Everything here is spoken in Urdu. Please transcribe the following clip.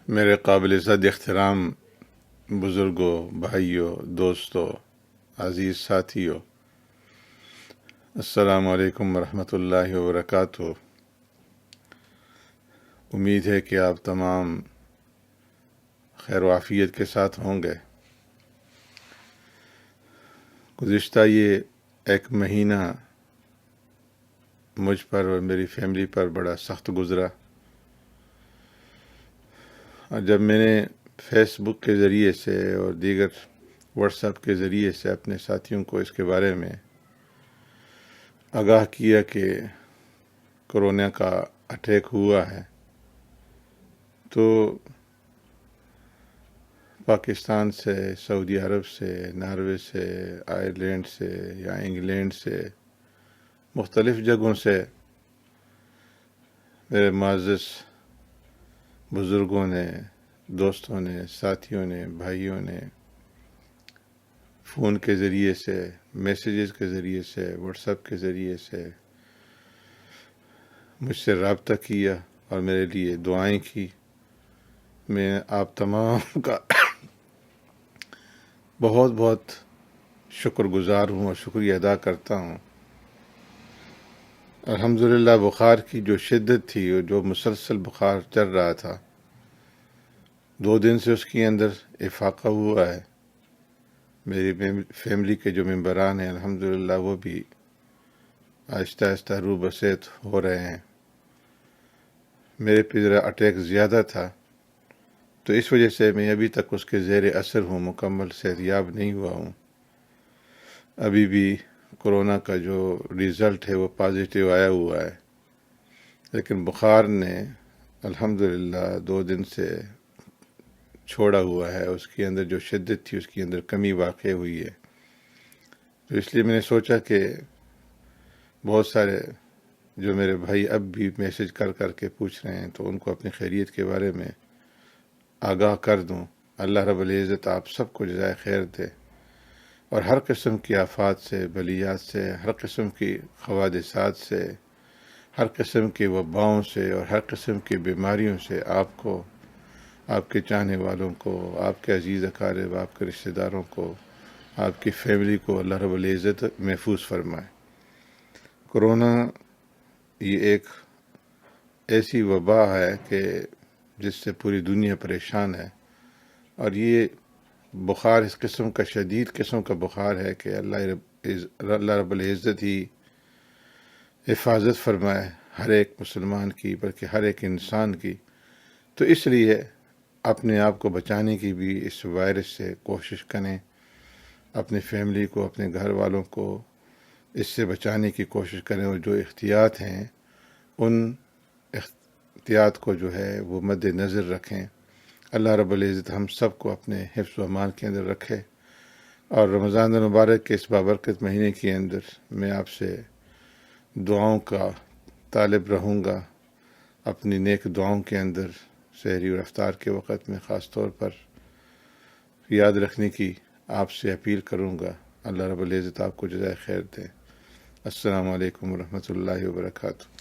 میرے قابل عزت احترام بزرگوں، بھائیوں، دوستوں، عزیز ساتھیوں، السلام علیکم ورحمۃ اللہ وبرکاتہ۔ امید ہے کہ آپ تمام خیر و عافیت کے ساتھ ہوں گے۔ گزشتہ یہ ایک مہینہ مجھ پر اور میری فیملی پر بڑا سخت گزرا، اور جب میں نے فیس بک کے ذریعے سے اور دیگر واٹس ایپ کے ذریعے سے اپنے ساتھیوں کو اس کے بارے میں آگاہ کیا کہ کورونا کا اٹیک ہوا ہے، تو پاکستان سے، سعودی عرب سے، ناروے سے، آئرلینڈ سے یا انگلینڈ سے، مختلف جگہوں سے میرے معزز بزرگوں نے، دوستوں نے، ساتھیوں نے، بھائیوں نے فون کے ذریعے سے، میسیجز کے ذریعے سے، واٹس ایپ کے ذریعے سے مجھ سے رابطہ کیا اور میرے لیے دعائیں کی۔ میں آپ تمام کا بہت بہت شکر گزار ہوں اور شکریہ ادا کرتا ہوں۔ الحمدللہ بخار کی جو شدت تھی اور جو مسلسل بخار چل رہا تھا، 2 دن سے اس کے اندر افاقہ ہوا ہے۔ میری فیملی کے جو ممبران ہیں الحمدللہ وہ بھی آہستہ آہستہ روح بسیط ہو رہے ہیں۔ میرے پہ ذرا اٹیک زیادہ تھا، تو اس وجہ سے میں ابھی تک اس کے زیر اثر ہوں، مکمل صحت یاب نہیں ہوا ہوں۔ ابھی بھی کورونا کا جو ریزلٹ ہے وہ پازیٹیو آیا ہوا ہے، لیکن بخار نے الحمدللہ 2 دن سے چھوڑا ہوا ہے۔ اس کے اندر جو شدت تھی اس کے اندر کمی واقع ہوئی ہے، تو اس لیے میں نے سوچا کہ بہت سارے جو میرے بھائی اب بھی میسج کر کے پوچھ رہے ہیں، تو ان کو اپنی خیریت کے بارے میں آگاہ کر دوں۔ اللہ رب العزت آپ سب کو جزائے خیر دے، اور ہر قسم کی آفات سے، بلیات سے، ہر قسم کی حوادثات سے، ہر قسم کی وباؤں سے اور ہر قسم کی بیماریوں سے آپ کو، آپ کے چاہنے والوں کو، آپ کے عزیز اقارب، آپ کے رشتہ داروں کو، آپ کی فیملی کو اللہ رب العزت محفوظ فرمائے۔ کورونا یہ ایک ایسی وبا ہے کہ جس سے پوری دنیا پریشان ہے، اور یہ بخار اس قسم کا شدید قسم کا بخار ہے کہ اللہ رب العزت ہی حفاظت فرمائے ہر ایک مسلمان کی، بلکہ ہر ایک انسان کی۔ تو اس لیے اپنے آپ کو بچانے کی بھی اس وائرس سے کوشش کریں، اپنی فیملی کو، اپنے گھر والوں کو اس سے بچانے کی کوشش کریں، اور جو احتیاط ہیں ان احتیاط کو جو ہے وہ مد نظر رکھیں۔ اللہ رب العزت ہم سب کو اپنے حفظ و امان کے اندر رکھے، اور رمضان المبارک کے اس بابرکت مہینے کے اندر میں آپ سے دعاؤں کا طالب رہوں گا۔ اپنی نیک دعاؤں کے اندر سحری اور افطار کے وقت میں خاص طور پر یاد رکھنے کی آپ سے اپیل کروں گا۔ اللہ رب العزت آپ کو جزائے خیر دے۔ السلام علیکم ورحمۃ اللہ وبرکاتہ۔